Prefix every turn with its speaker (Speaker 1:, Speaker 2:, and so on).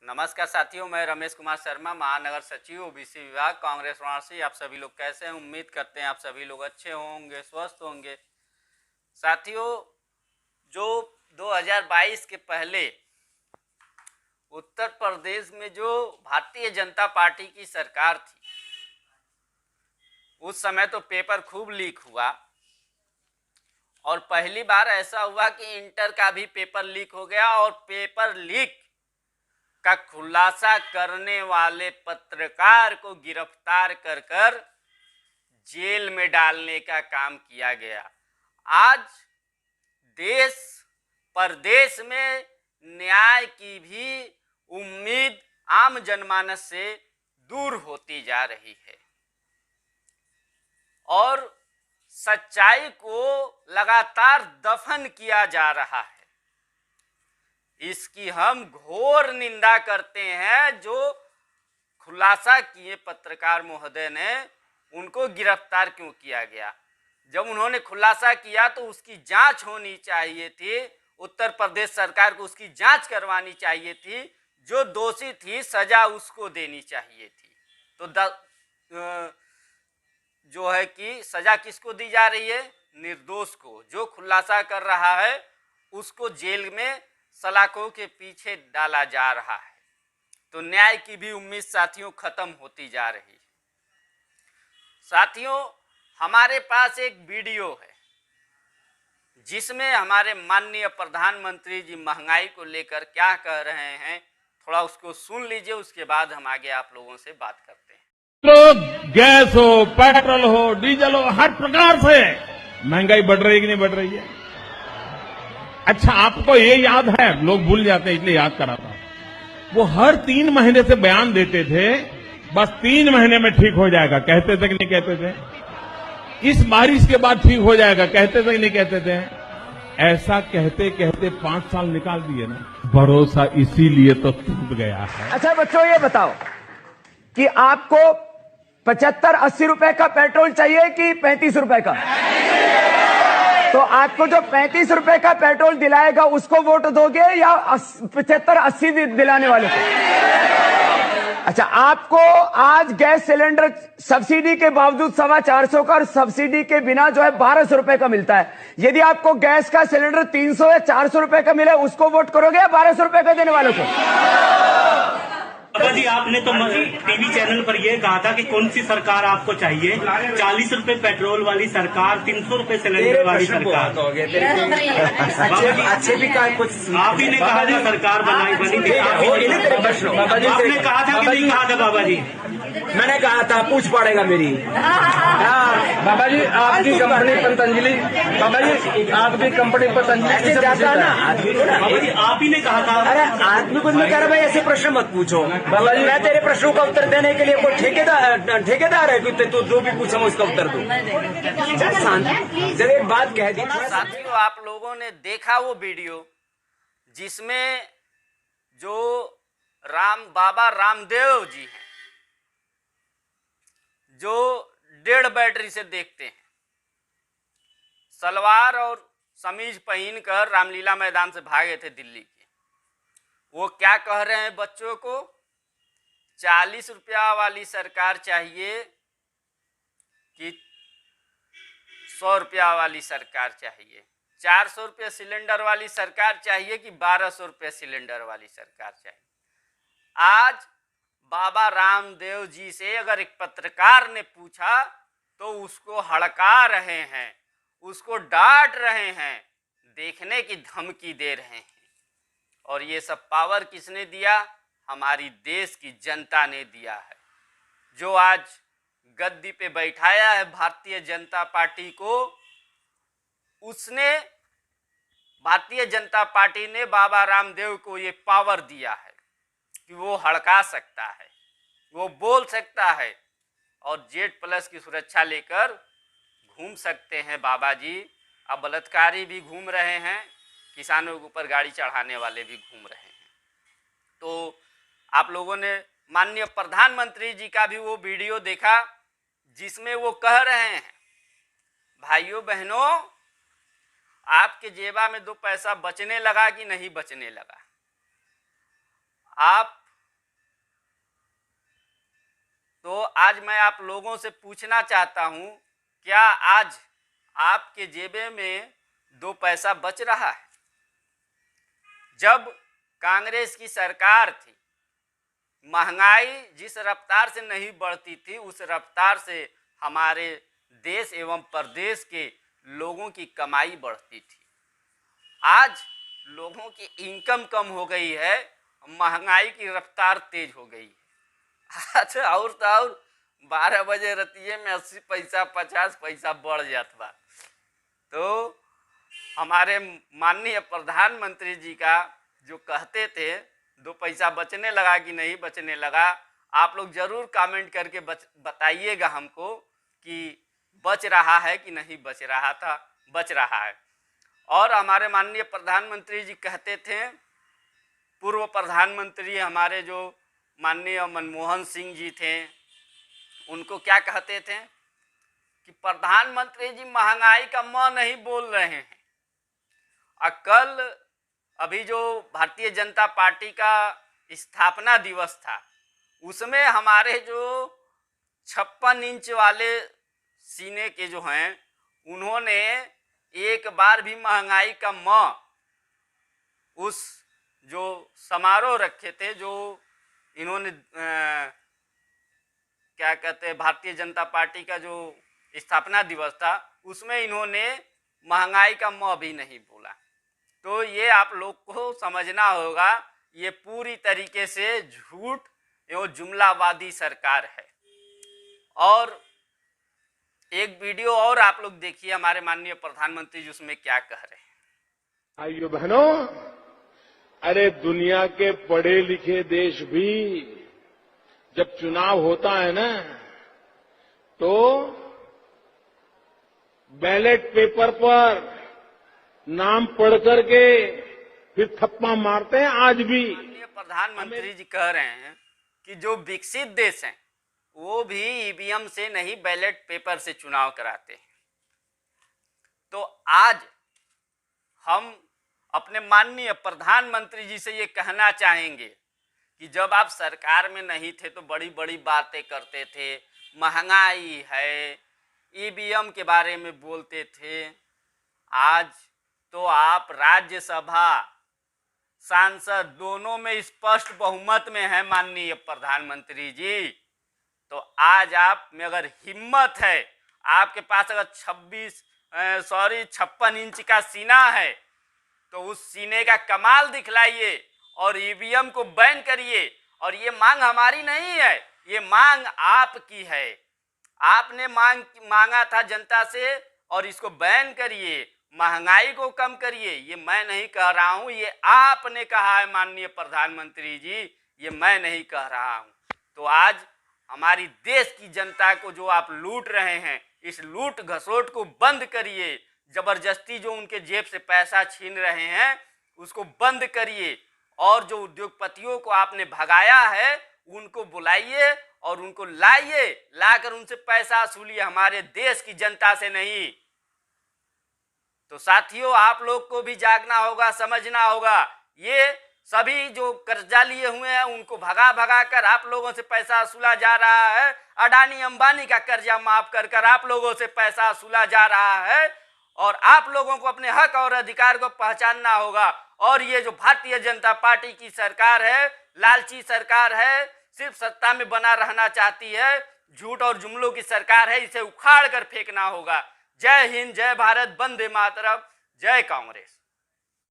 Speaker 1: नमस्कार साथियों, मैं रमेश कुमार शर्मा, महानगर सचिव ओबीसी विभाग, कांग्रेस वाराणसी। आप सभी लोग कैसे हैं? उम्मीद करते हैं आप सभी लोग अच्छे होंगे, स्वस्थ होंगे। साथियों, जो 2022 के पहले उत्तर प्रदेश में जो भारतीय जनता पार्टी की सरकार थी, उस समय तो पेपर खूब लीक हुआ और पहली बार ऐसा हुआ कि इंटर का भी पेपर लीक हो गया और पेपर लीक का खुलासा करने वाले पत्रकार को गिरफ्तार कर जेल में डालने का काम किया गया। आज देश प्रदेश में न्याय की भी उम्मीद आम जनमानस से दूर होती जा रही है और सच्चाई को लगातार दफन किया जा रहा है। इसकी हम घोर निंदा करते हैं। जो खुलासा किए पत्रकार महोदय ने, उनको गिरफ्तार क्यों किया गया? जब उन्होंने खुलासा किया तो उसकी जांच होनी चाहिए थी। उत्तर प्रदेश सरकार को उसकी जांच करवानी चाहिए थी। जो दोषी थी सजा उसको देनी चाहिए थी। तो जो है कि सजा किसको दी जा रही है? निर्दोष को। जो खुलासा कर रहा है उसको जेल में सलाखों के पीछे डाला जा रहा है। तो न्याय की भी उम्मीद साथियों खत्म होती जा रही है। साथियों, हमारे पास एक वीडियो है जिसमें हमारे माननीय प्रधानमंत्री जी महंगाई को लेकर क्या कह रहे हैं। थोड़ा उसको सुन लीजिए, उसके बाद हम आगे आप लोगों से बात करते हैं।
Speaker 2: तो गैस हो, पेट्रोल हो, डीजल हो, हर प्रकार से महंगाई बढ़ रही है कि नहीं बढ़ रही है? अच्छा, आपको ये याद है? लोग भूल जाते हैं इसलिए याद कराता हूं। वो हर 3 महीने से बयान देते थे, बस 3 महीने में ठीक हो जाएगा। कहते थे कि नहीं कहते थे? इस बारिश के बाद ठीक हो जाएगा, कहते थे कि नहीं कहते थे? ऐसा कहते कहते 5 साल निकाल दिए ना। भरोसा इसीलिए तो टूट गया है।
Speaker 3: अच्छा बच्चों, ये बताओ कि आपको 75-80 रुपए का पेट्रोल चाहिए कि 35 रुपए का? तो आपको जो 35 रुपए का पेट्रोल दिलाएगा उसको वोट दोगे या 75-80 दिलाने वाले को? अच्छा, आपको आज गैस सिलेंडर सब्सिडी के बावजूद 450 का और सब्सिडी के बिना जो है 1200 रुपए का मिलता है। यदि आपको गैस का सिलेंडर 300 या 400 रुपए का मिले, उसको वोट करोगे या 1200 रुपए का देने वालों को?
Speaker 4: बाबा जी, आपने तो टीवी चैनल पर यह कहा था कि कौन सी सरकार आपको चाहिए? 40 रुपए पेट्रोल वाली सरकार, 300 रुपए सिलेंडर वाली सरकार। बाबा जी अच्छे भी कहा, कुछ आप ही ने कहा था सरकार बनी थी। आपने कहा था कि नहीं कहा था? बाबा जी
Speaker 5: मैंने कहा था, पूछ पड़ेगा मेरी। बाबा जी, आपकी कंपनी पतंजलि, बाबा जी आपकी कंपनी पतंजलि जाता ना आदमी को ना।
Speaker 4: बाबा जी आप ही ने कहा था।
Speaker 5: अरे आदमी को नहीं कह रहा भाई, ऐसे प्रश्न मत पूछो। बाबा जी, मैं तेरे प्रश्नों का उत्तर देने के लिए कोई ठेकेदार है कि तू जो भी पूछा मैं उसका उत्तर दूं? जब एक बात कह दी।
Speaker 1: साथियों, आप लोगों ने देखा वो वीडियो जिसमें जो बाबा रामदेव जी हैं, जो 1.5 बैटरी से देखते हैं, सलवार और समीज पहनकर रामलीला मैदान से भागे थे दिल्ली के। वो क्या कह रहे हैं बच्चों को? 40 रुपया वाली सरकार चाहिए कि 100 रुपया वाली सरकार चाहिए? 400 रुपये सिलेंडर वाली सरकार चाहिए कि 1200 रुपये सिलेंडर वाली सरकार चाहिए? आज बाबा रामदेव जी से अगर एक पत्रकार ने पूछा तो उसको हड़का रहे हैं, उसको डांट रहे हैं, देखने की धमकी दे रहे हैं। और ये सब पावर किसने दिया? हमारी देश की जनता ने दिया है। जो आज गद्दी पे बैठाया है भारतीय जनता पार्टी को, उसने, भारतीय जनता पार्टी ने बाबा रामदेव को ये पावर दिया है कि वो हड़का सकता है, वो बोल सकता है और Z+ की सुरक्षा लेकर घूम सकते हैं बाबा जी। अब बलात्कारी भी घूम रहे हैं, किसानों के ऊपर गाड़ी चढ़ाने वाले भी घूम रहे हैं। तो आप लोगों ने माननीय प्रधानमंत्री जी का भी वो वीडियो देखा जिसमें वो कह रहे हैं, भाइयों बहनों, आपके जेबा में 2 पैसा बचने लगा कि नहीं बचने लगा? आप आज मैं आप लोगों से पूछना चाहता हूं, क्या आज आपके जेबे में 2 पैसा बच रहा है? जब कांग्रेस की सरकार थी, महंगाई जिस रफ्तार से नहीं बढ़ती थी, उस रफ्तार से हमारे देश एवं प्रदेश के लोगों की कमाई बढ़ती थी। आज लोगों की इनकम कम हो गई है, महंगाई की रफ्तार तेज हो गई है। आज और तो और 12 बजे रतिये में 80 पैसा 50 पैसा बढ़ जाता बा। तो हमारे माननीय प्रधानमंत्री जी का जो कहते थे 2 पैसा बचने लगा कि नहीं बचने लगा, आप लोग जरूर कमेंट करके बताइएगा हमको कि बच रहा है कि नहीं बच रहा था, बच रहा है। और हमारे माननीय प्रधानमंत्री जी कहते थे, पूर्व प्रधानमंत्री हमारे जो माननीय मनमोहन सिंह जी थे, उनको क्या कहते थे कि प्रधानमंत्री जी महंगाई का म नहीं बोल रहे हैं। कल अभी जो भारतीय जनता पार्टी का स्थापना दिवस था, उसमें हमारे जो 56 इंच वाले सीने के जो हैं, उन्होंने एक बार भी महंगाई का म उस जो समारोह रखे थे, जो इन्होंने क्या कहते हैं, भारतीय जनता पार्टी का जो स्थापना दिवस था, उसमें इन्होंने महंगाई का म भी नहीं बोला। तो ये आप लोग को समझना होगा, ये पूरी तरीके से झूठ एवं जुमलावादी सरकार है। और एक वीडियो और आप लोग देखिए, हमारे माननीय प्रधानमंत्री जी उसमें क्या कह रहे हैं।
Speaker 2: भाइयों बहनों, अरे दुनिया के पढ़े लिखे देश भी जब चुनाव होता है ना, तो बैलेट पेपर पर नाम पढ़ करके फिर थप्पा मारते हैं। आज भी
Speaker 1: माननीय प्रधानमंत्री जी कह रहे हैं कि जो विकसित देश हैं वो भी ईवीएम से नहीं बैलेट पेपर से चुनाव कराते हैं। तो आज हम अपने माननीय प्रधानमंत्री जी से ये कहना चाहेंगे कि जब आप सरकार में नहीं थे तो बड़ी बड़ी बातें करते थे, महंगाई है, ईवीएम के बारे में बोलते थे। आज तो आप राज्यसभा सांसद दोनों में स्पष्ट बहुमत में है माननीय प्रधानमंत्री जी। तो आज आप में अगर हिम्मत है, आपके पास अगर 56 इंच का सीना है, तो उस सीने का कमाल दिखलाइए और ईवीएम को बैन करिए। और ये मांग हमारी नहीं है, ये मांग आपकी है। आपने मांगा था जनता से, और इसको बैन करिए, महंगाई को कम करिए। ये मैं नहीं कह रहा हूं, ये आपने कहा है माननीय प्रधानमंत्री जी, ये मैं नहीं कह रहा हूं। तो आज हमारी देश की जनता को जो आप लूट रहे हैं, इस लूट घसोट को बंद करिए। जबरदस्ती जो उनके जेब से पैसा छीन रहे हैं उसको बंद करिए। और जो उद्योगपतियों को आपने भगाया है उनको बुलाइए और उनको लाइए, लाकर उनसे पैसा वसूलिए, हमारे देश की जनता से नहीं। तो साथियों, आप लोग को भी जागना होगा, समझना होगा। ये सभी जो कर्जा लिए हुए हैं उनको भगा भगा कर आप लोगों से पैसा वसूला जा रहा है। अडानी अंबानी का कर्जा माफ कर कर आप लोगों से पैसा वसूला जा रहा है। और आप लोगों को अपने हक और अधिकार को पहचानना होगा। और ये जो भारतीय जनता पार्टी की सरकार है, लालची सरकार है, सिर्फ सत्ता में बना रहना चाहती है, झूठ और जुमलों की सरकार है, इसे उखाड़ कर फेंकना होगा। जय हिंद, जय भारत, वंदे मातरम, जय कांग्रेस।